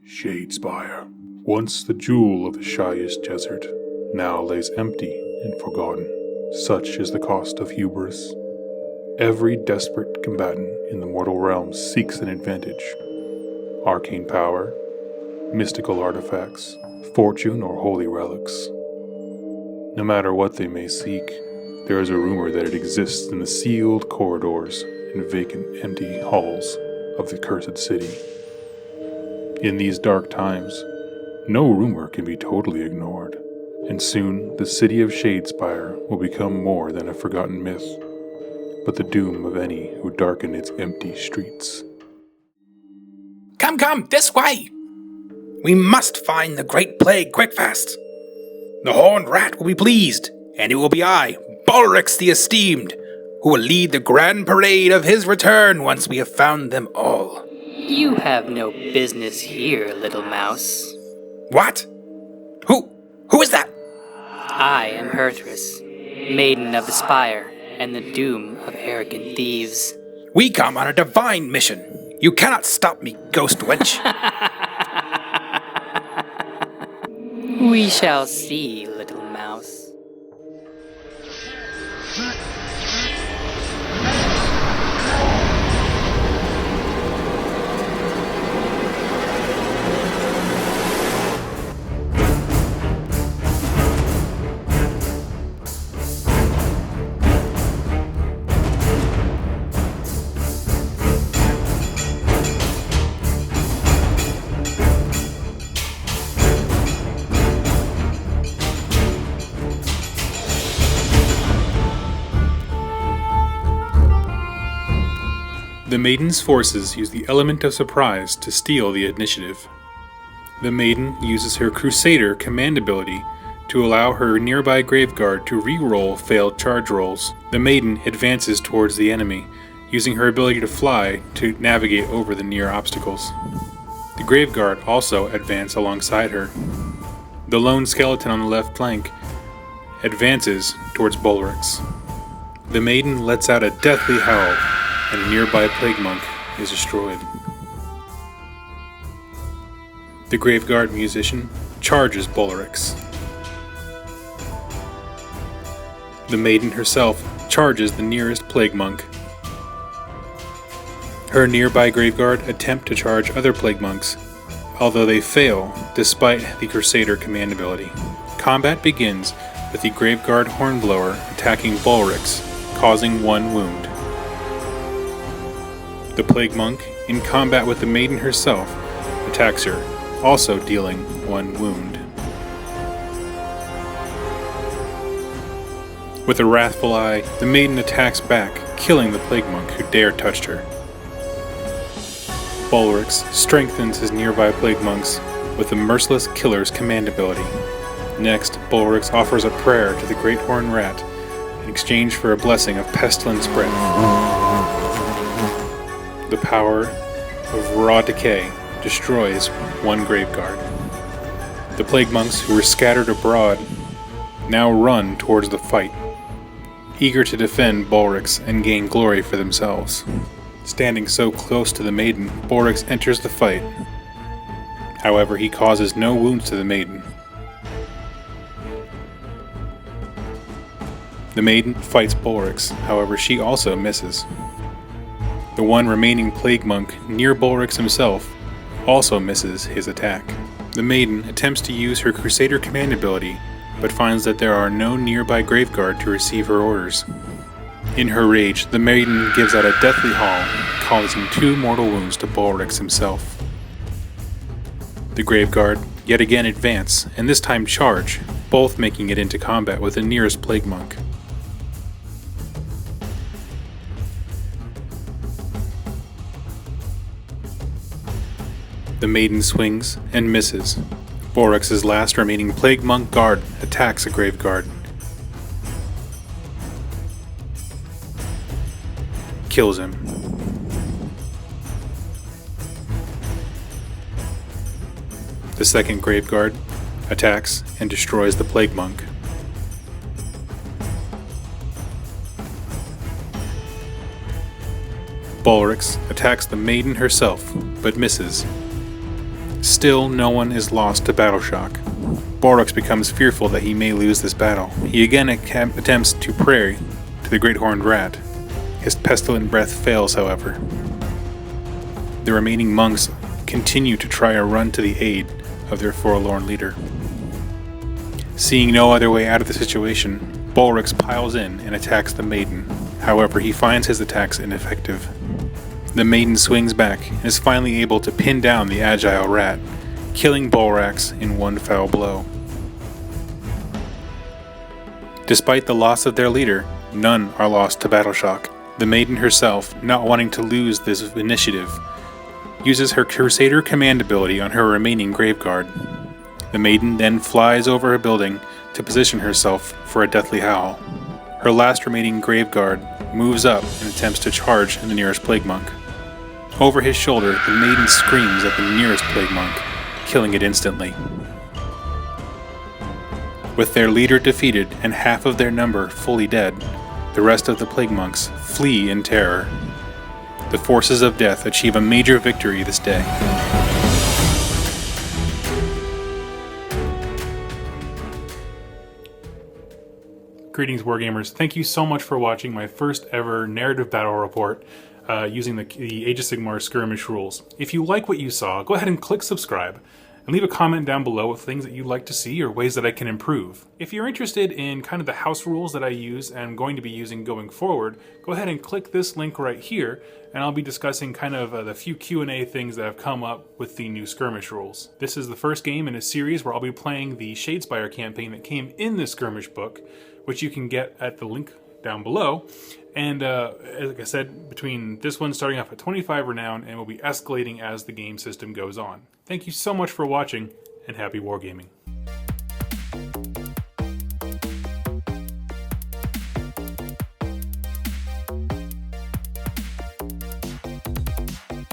Shadespire, once the jewel of the Shyest Desert, now lays empty and forgotten. Such is the cost of hubris. Every desperate combatant in the mortal realms seeks an advantage. Arcane power, mystical artifacts, fortune, or holy relics. No matter what they may seek, there is a rumor that it exists in the sealed corridors and vacant, empty halls of the cursed city. In these dark times, no rumor can be totally ignored, and soon the city of Shadespire will become more than a forgotten myth, but the doom of any who darken its empty streets. Come, this way! We must find the Great Plague quick fast. The Horned Rat will be pleased, and it will be I, Bolrixx the Esteemed, who will lead the grand parade of his return once we have found them all. You have no business here, little mouse. What? Who is that? I am Herthress, Maiden of the Spire, and the doom of arrogant thieves. We come on a divine mission. You cannot stop me, ghost wench. We shall see, little mouse. The Maiden's forces use the element of surprise to steal the initiative. The Maiden uses her Crusader command ability to allow her nearby Graveguard to re-roll failed charge rolls. The Maiden advances towards the enemy, using her ability to fly to navigate over the near obstacles. The Graveguard also advance alongside her. The lone skeleton on the left flank advances towards Bolrixx. The Maiden lets out a deathly howl, and a nearby plague monk is destroyed. The Graveguard musician charges Bolrixx. The Maiden herself charges the nearest plague monk. Her nearby Graveguard attempt to charge other plague monks, although they fail despite the Crusader command ability. Combat begins with the Graveguard Hornblower attacking Bolrixx, causing 1 wound. The Plague Monk, in combat with the Maiden herself, attacks her, also dealing 1 wound. With a wrathful eye, the Maiden attacks back, killing the Plague Monk who dared touch her. Bolrixx strengthens his nearby Plague Monks with the Merciless Killer's command ability. Next, Bolrixx offers a prayer to the Great Horned Rat in exchange for a blessing of Pestilens breath. The power of raw decay destroys 1 Graveguard. The Plague Monks who were scattered abroad now run towards the fight, eager to defend Bolrixx and gain glory for themselves. Standing so close to the Maiden, Bolrixx enters the fight. However, he causes no wounds to the Maiden. The Maiden fights Bolrixx, however she also misses. The 1 remaining Plague Monk near Bolrixx himself also misses his attack. The Maiden attempts to use her Crusader command ability, but finds that there are no nearby Graveguard to receive her orders. In her rage, the Maiden gives out a deathly howl, causing 2 mortal wounds to Bolrixx himself. The Graveguard yet again advance, and this time charge, both making it into combat with the nearest Plague Monk. The Maiden swings and misses. Bolrixx's last remaining Plague Monk guard attacks a Graveguard. Kills him. The second Graveguard attacks and destroys the Plague Monk. Bolrixx attacks the Maiden herself, but misses. Still, no one is lost to battle shock. Bolrixx becomes fearful that he may lose this battle. He again attempts to pray to the Great Horned Rat. His pestilent breath fails, however. The remaining monks continue to try a run to the aid of their forlorn leader. Seeing no other way out of the situation, Bolrixx piles in and attacks the Maiden. However, he finds his attacks ineffective. The Maiden swings back and is finally able to pin down the agile rat, killing Bolrixx in one foul blow. Despite the loss of their leader, none are lost to battle shock. The Maiden herself, not wanting to lose this initiative, uses her Crusader command ability on her remaining Graveguard. The Maiden then flies over a building to position herself for a deathly howl. Her last remaining Graveguard moves up and attempts to charge the nearest Plague Monk. Over his shoulder, the Maiden screams at the nearest Plague Monk, killing it instantly. With their leader defeated and half of their number fully dead, the rest of the Plague Monks flee in terror. The forces of death achieve a major victory this day. Greetings, Wargamers. Thank you so much for watching my first ever narrative battle report using the Age of Sigmar Skirmish rules. If you like what you saw, go ahead and click subscribe and leave a comment down below with things that you'd like to see or ways that I can improve. If you're interested in kind of the house rules that I use and I'm going to be using going forward, go ahead and click this link right here and I'll be discussing kind of the few Q&A things that have come up with the new skirmish rules. This is the first game in a series where I'll be playing the Shadespire campaign that came in the skirmish book, which you can get at the link down below. And like I said, between this one starting off at 25 Renown and will be escalating as the game system goes on. Thank you so much for watching, and happy wargaming.